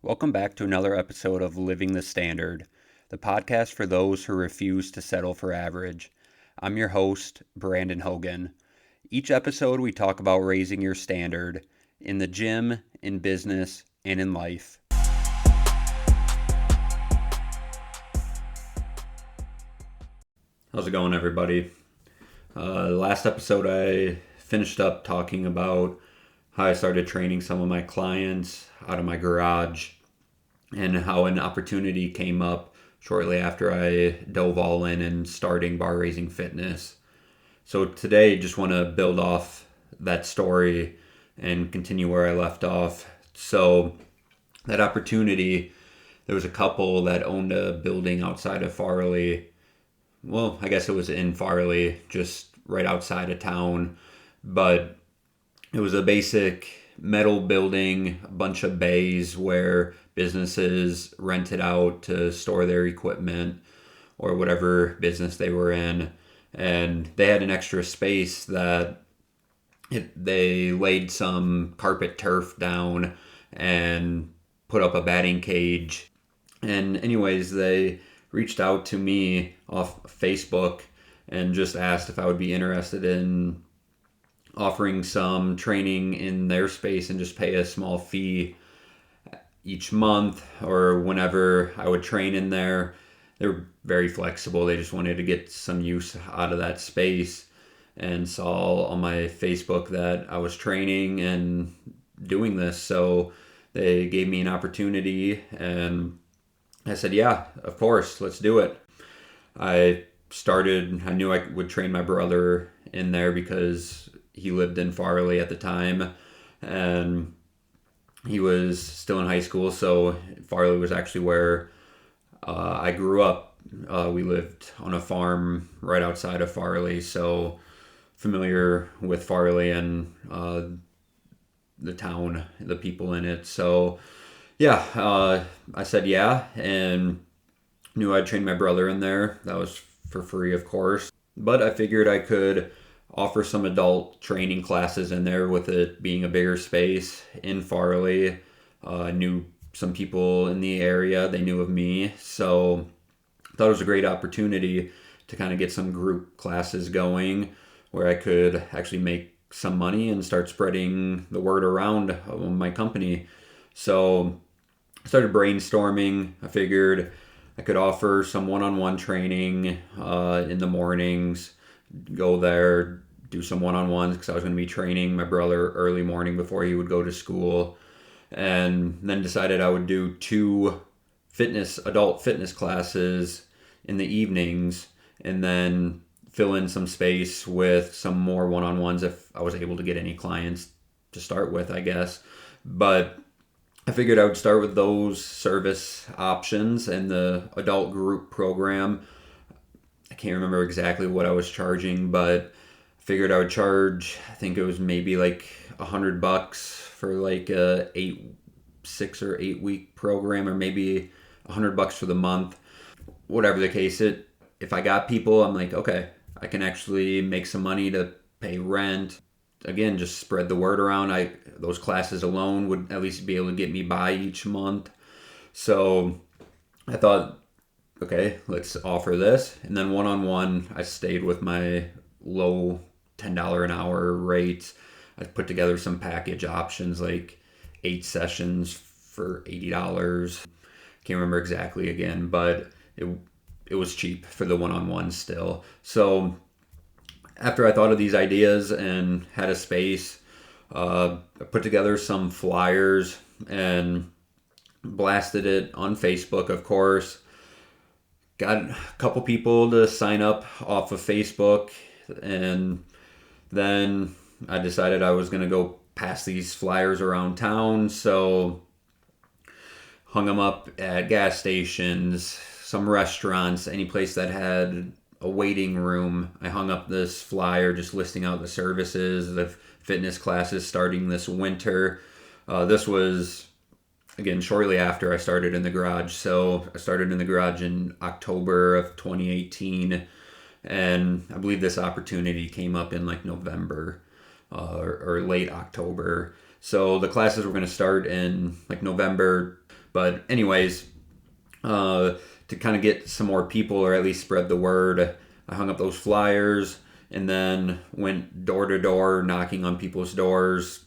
Welcome back to another episode of Living the Standard, the podcast for those who refuse to settle for average. I'm your host, Brandon Hogan. Each episode, we talk about raising your standard in the gym, in business, and in life. How's it going, everybody? Last episode, I finished up talking about how I started training some of my clients out of my garage and how an opportunity came up shortly after I dove all in and starting Bar Raising Fitness. So today, just want to build off that story and continue where I left off. So that opportunity, there was a couple that owned a building outside of Farley. Well, I guess it was in Farley, just right outside of town, but it was a basic metal building, a bunch of bays where businesses rented out to store their equipment or whatever business they were in. And they had an extra space that they laid some carpet turf down and put up a batting cage. And anyways, they reached out to me off Facebook and just asked if I would be interested in offering some training in their space and just pay a small fee each month or whenever I would train in there. They're very flexible. They just wanted to get some use out of that space and saw on my Facebook that I was training and doing this. So they gave me an opportunity and I said, yeah, of course, let's do it. I knew I would train my brother in there because he lived in Farley at the time and he was still in high school. So Farley was actually where I grew up. We lived on a farm right outside of Farley, so familiar with Farley and the town, the people in it. So yeah, I said yeah, and knew I'd train my brother in there. That was for free, of course. But I figured I could offer some adult training classes in there with it being a bigger space in Farley. I knew some people in the area. They knew of me. So I thought it was a great opportunity to kind of get some group classes going where I could actually make some money and start spreading the word around of my company. So I started brainstorming. I figured I could offer some one-on-one training in the mornings, go there, do some one-on-ones because I was going to be training my brother early morning before he would go to school, and then decided I would do two adult fitness classes in the evenings and then fill in some space with some more one-on-ones if I was able to get any clients to start with, I guess. But I figured I would start with those service options and the adult group program. I can't remember exactly what I was charging, but I figured I would charge, I think it was maybe like $100 for like a 6 or 8 week program, or maybe $100 for the month. Whatever the case, if I got people, I'm like, okay, I can actually make some money to pay rent. Again, just spread the word around. Those classes alone would at least be able to get me by each month. So I thought, okay, let's offer this. And then one-on-one, I stayed with my low $10 an hour rates. I put together some package options like 8 sessions for $80. Can't remember exactly again, but it was cheap for the one-on-one still. So after I thought of these ideas and had a space, I put together some flyers and blasted it on Facebook, of course. Got a couple people to sign up off of Facebook, and then I decided I was going to go pass these flyers around town, so hung them up at gas stations, some restaurants, any place that had a waiting room. I hung up this flyer just listing out the services, the fitness classes starting this winter. This was, again, shortly after I started in the garage. So I started in the garage in October of 2018, and I believe this opportunity came up in like November or late October. So the classes were going to start in like November But anyways, to kind of get some more people, or at least spread the word, I hung up those flyers and then went door to door, knocking on people's doors,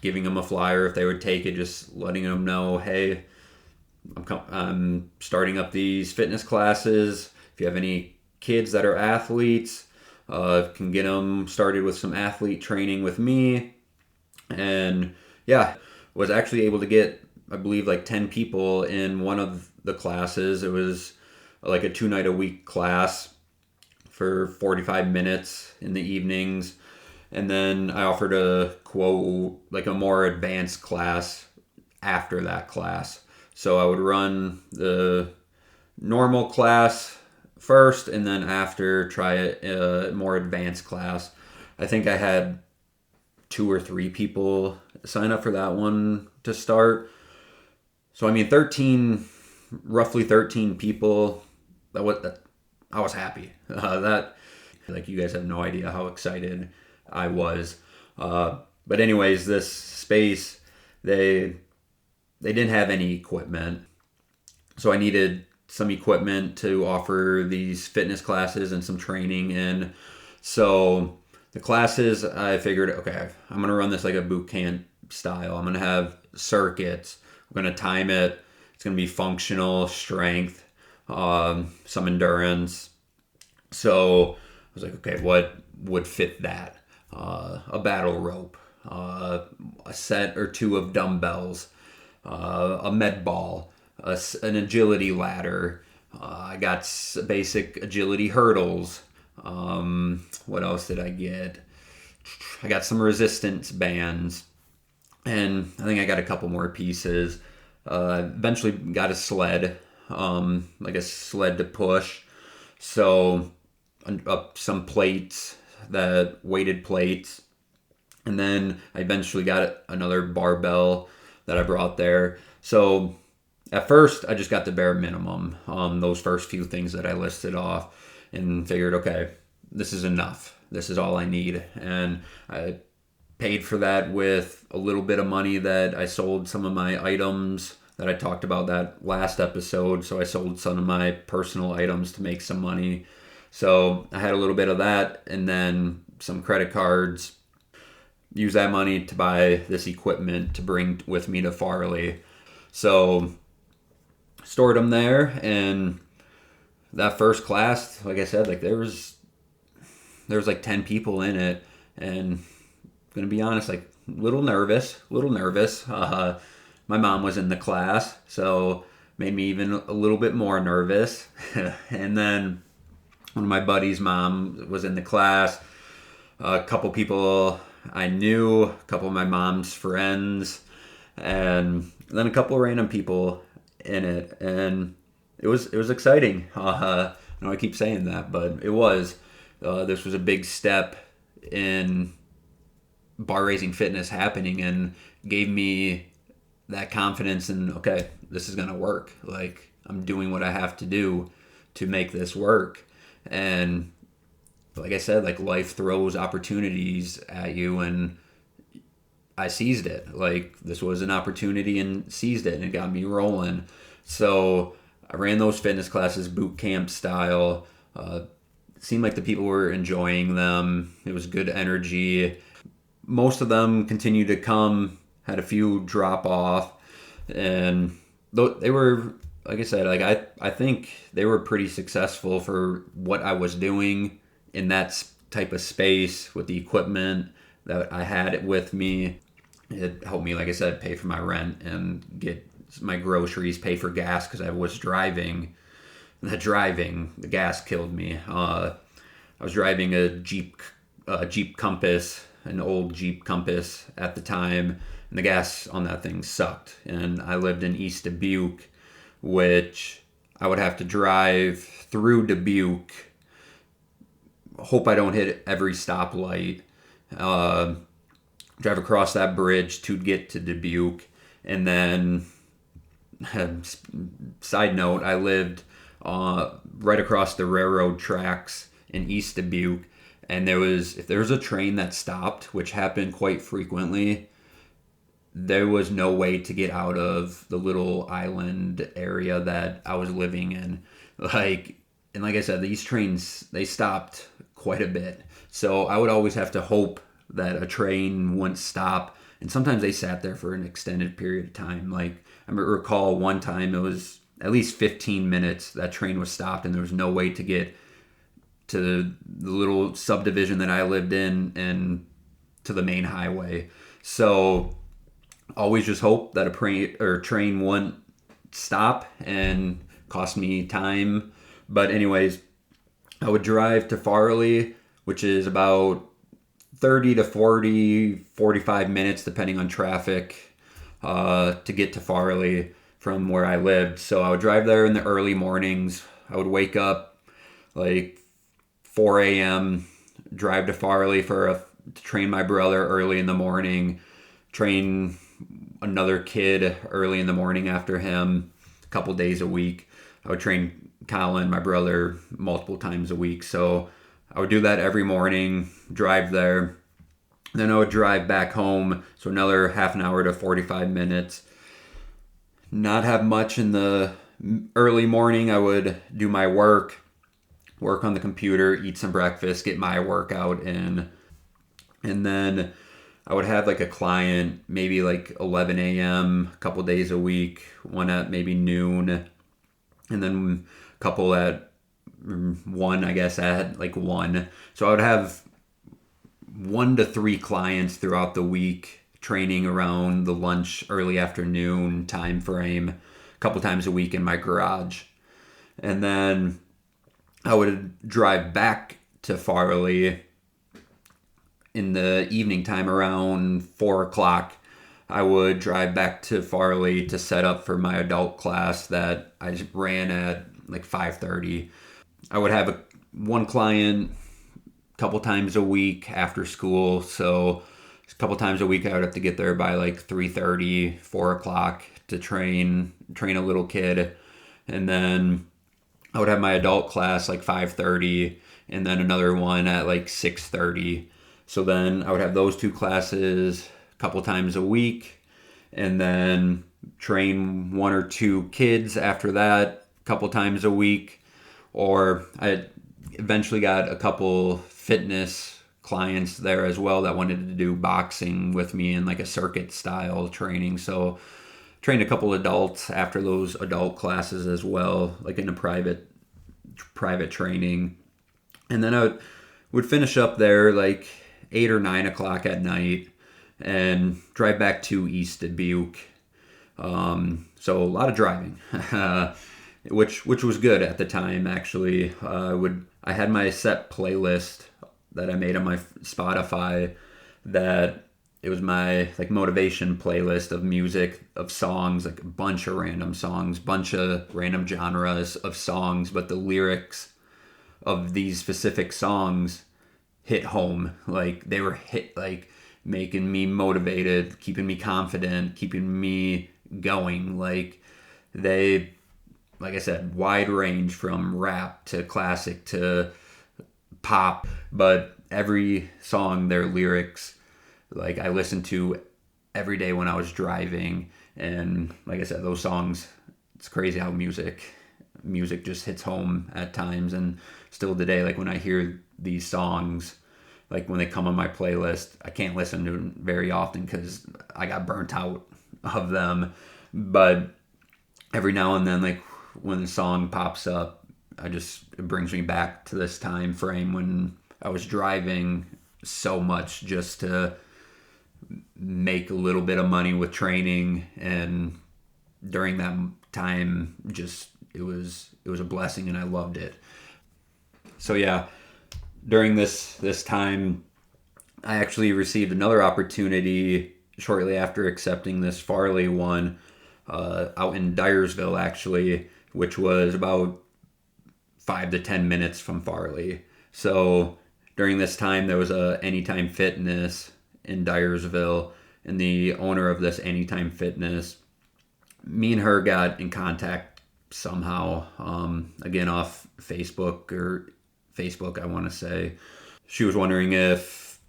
giving them a flyer if they would take it, just letting them know, hey, I'm starting up these fitness classes. If you have any kids that are athletes, can get them started with some athlete training with me. And yeah, was actually able to get, I believe, like 10 people in one of the classes. It was like a 2-night-a-week class for 45 minutes in the evenings. And then I offered a quote, like a more advanced class after that class. So I would run the normal class first, and then after try a more advanced class. I think I had 2 or 3 people sign up for that one to start. So I mean, roughly 13 people. I was happy. That, like, you guys have no idea how excited I was. But anyways, this space, they didn't have any equipment. So I needed some equipment to offer these fitness classes and some training in. So the classes, I figured, okay, I'm going to run this like a boot camp style. I'm going to have circuits. I'm going to time it. It's going to be functional, strength, some endurance. So I was like, okay, what would fit that? A battle rope, a set or 2 of dumbbells, a med ball, an agility ladder. I got basic agility hurdles. What else did I get? I got some resistance bands, and I think I got a couple more pieces. Eventually got a sled, like a sled to push. So up some plates, that weighted plates. And then I eventually got another barbell that I brought there. So at first, I just got the bare minimum, those first few things that I listed off, and figured, okay, this is enough. This is all I need. And I paid for that with a little bit of money that I sold some of my items that I talked about that last episode. So I sold some of my personal items to make some money. So I had a little bit of that, and then some credit cards. Use that money to buy this equipment to bring with me to Farley. So stored them there, and that first class, like I said, like there was like 10 people in it, and I'm gonna be honest, like a little nervous. My mom was in the class, so made me even a little bit more nervous. And then one of my buddy's mom was in the class. A couple people I knew, a couple of my mom's friends, and then a couple of random people in it, and it was exciting. I know I keep saying that, but it was. This was a big step in bar raising fitness happening, and gave me that confidence in, okay, this is gonna work. Like, I'm doing what I have to do to make this work. And like I said, like, life throws opportunities at you, and I seized it. Like, this was an opportunity and seized it, and it got me rolling. So I ran those fitness classes boot camp style. It seemed like the people were enjoying them. It was good energy. Most of them continued to come, had a few drop off, and they were, like I said, like I think they were pretty successful for what I was doing in that type of space with the equipment that I had with me. It helped me, like I said, pay for my rent and get my groceries, pay for gas, because I was driving. The gas killed me. I was driving a Jeep Compass, an old Jeep Compass at the time, and the gas on that thing sucked. And I lived in East Dubuque, which I would have to drive through Dubuque, hope I don't hit every stoplight, drive across that bridge to get to Dubuque, and then, side note, I lived right across the railroad tracks in East Dubuque, and if there was a train that stopped, which happened quite frequently, there was no way to get out of the little island area that I was living in. Like I said, these trains, they stopped quite a bit. So I would always have to hope that a train wouldn't stop. And sometimes they sat there for an extended period of time. Like I recall one time it was at least 15 minutes that train was stopped and there was no way to get to the little subdivision that I lived in and to the main highway. So always just hope that a train wouldn't stop and cost me time. But anyways, I would drive to Farley, which is about 30 to 45 minutes, depending on traffic, to get to Farley from where I lived. So I would drive there in the early mornings. I would wake up like 4 a.m., drive to Farley to train my brother early in the morning, train another kid early in the morning after him a couple days a week. I would train Colin, my brother, multiple times a week. So I would do that every morning, drive there. Then I would drive back home, so another half an hour to 45 minutes. Not have much in the early morning. I would do my work on the computer, eat some breakfast, get my workout in. And then I would have like a client, maybe like 11 a.m. a couple days a week, one at maybe noon, and then a couple at 1, I guess, at like 1. So I would have 1 to 3 clients throughout the week, training around the lunch, early afternoon time frame, a couple times a week in my garage. And then I would drive back to Farley in the evening time around 4 o'clock. I would drive back to Farley to set up for my adult class that I just ran at like 5:30. I would have one client a couple times a week after school. So a couple times a week I would have to get there by like 3:30, 4 o'clock to train a little kid. And then I would have my adult class like 5:30 and then another one at like 6:30. So then I would have those 2 classes a couple times a week and then train 1 or 2 kids after that a couple times a week. Or I eventually got a couple fitness clients there as well that wanted to do boxing with me in like a circuit style training. So trained a couple adults after those adult classes as well, like in a private training. And then I would finish up there like 8 or 9 o'clock at night and drive back to East Dubuque. So a lot of driving, which was good at the time. Actually, I had my set playlist that I made on my Spotify. That it was my like motivation playlist of music, of songs, like a bunch of random songs, bunch of random genres of songs, but the lyrics of these specific songs hit home. Like they were hit, like making me motivated, keeping me confident, keeping me going. Like I said, wide range from rap to classic to pop, but every song, their lyrics, like I listened to every day when I was driving. And like I said, those songs, it's crazy how music just hits home at times. And still today, like when I hear these songs, like when they come on my playlist, I can't listen to them very often because I got burnt out of them. But every now and then, like when the song pops up, it brings me back to this time frame when I was driving so much just to make a little bit of money with training. And during that time, just it was a blessing and I loved it. So yeah, during this time, I actually received another opportunity shortly after accepting this Farley one, out in Dyersville actually, which was about 5 to 10 minutes from Farley. So during this time, there was a Anytime Fitness in Dyersville, and the owner of this Anytime Fitness, me and her got in contact somehow, again off Facebook, I want to say. She was wondering if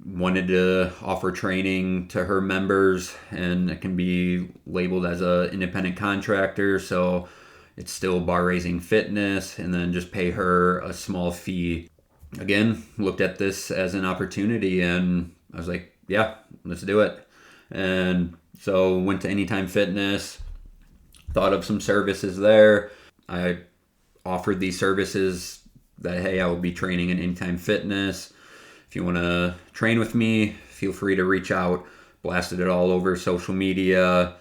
wanted to offer training to her members, and it can be labeled as a independent contractor, so it's still bar raising fitness, and then just pay her a small fee. Again, looked at this as an opportunity, and I was like, yeah, let's do it. And so went to Anytime Fitness, thought of some services there. I offered these services that, hey, I will be training in Anytime Fitness. If you want to train with me, feel free to reach out. Blasted it all over social media.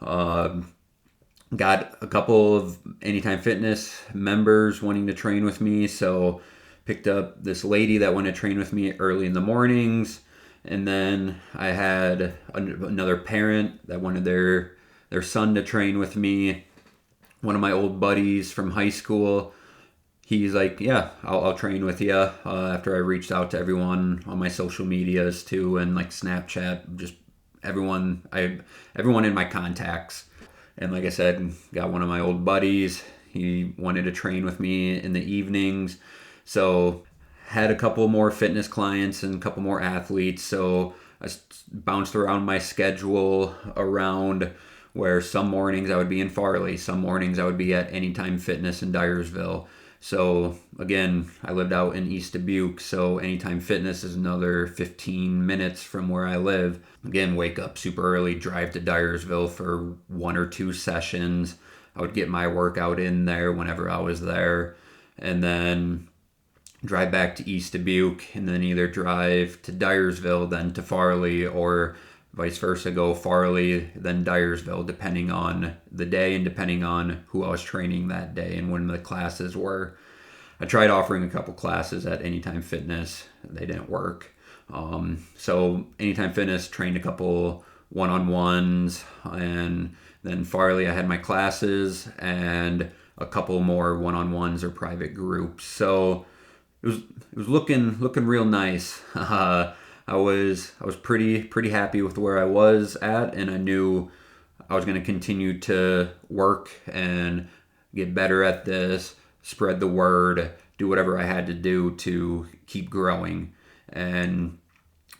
Got a couple of Anytime Fitness members wanting to train with me, so picked up this lady that wanted to train with me early in the mornings. And then I had another parent that wanted their son to train with me. One of my old buddies from high school, he's like, yeah, I'll train with you. After I reached out to everyone on my social medias too, and like Snapchat, just everyone in my contacts. And like I said, got one of my old buddies. He wanted to train with me in the evenings. So had a couple more fitness clients and a couple more athletes. So I bounced around my schedule around where some mornings I would be in Farley, some mornings I would be at Anytime Fitness in Dyersville. So again, I lived out in East Dubuque, so Anytime Fitness is another 15 minutes from where I live. Again, wake up super early, drive to Dyersville for 1 or 2 sessions. I would get my workout in there whenever I was there, and then drive back to East Dubuque, and then either drive to Dyersville, then to Farley, or vice versa, go Farley, then Dyersville, depending on the day and depending on who I was training that day and when the classes were. I tried offering a couple classes at Anytime Fitness. They didn't work. So Anytime Fitness trained a couple one-on-ones, and then Farley I had my classes and a couple more one-on-ones or private groups. So it was looking real nice. I was pretty happy with where I was at, and I knew I was going to continue to work and get better at this, spread the word, do whatever I had to do to keep growing. And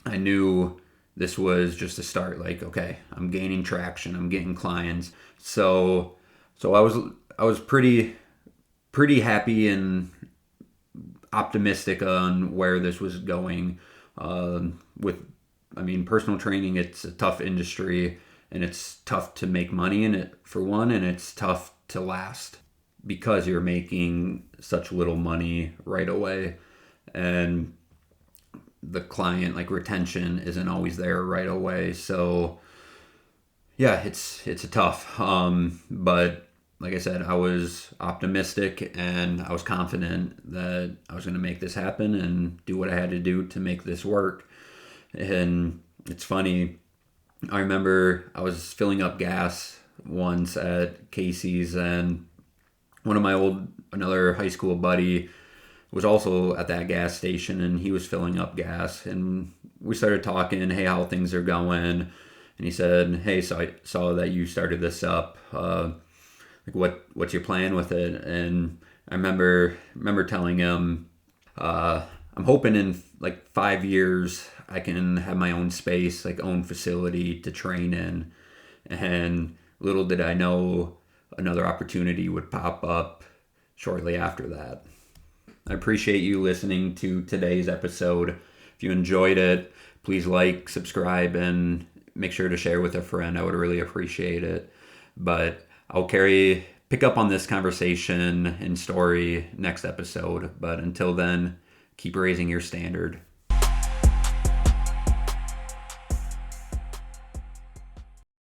I knew this was just a start. Like, okay, I'm gaining traction, I'm getting clients. So I was pretty happy and optimistic on where this was going. Personal training, it's a tough industry, and it's tough to make money in it for one, and it's tough to last because you're making such little money right away, and the client retention isn't always there right away. So yeah, it's a tough, but like I said, I was optimistic and I was confident that I was going to make this happen and do what I had to do to make this work. And it's funny, I remember I was filling up gas once at Casey's, and another high school buddy was also at that gas station, and he was filling up gas, and we started talking, hey, how things are going. And he said, hey, so I saw that you started this up. What's your plan with it? And I remember telling him, I'm hoping in 5 years I can have my own space, own facility to train in. And little did I know another opportunity would pop up shortly after that. I appreciate you listening to today's episode. If you enjoyed it, please like, subscribe, and make sure to share with a friend. I would really appreciate it. But I'll pick up on this conversation and story next episode. But until then, keep raising your standard.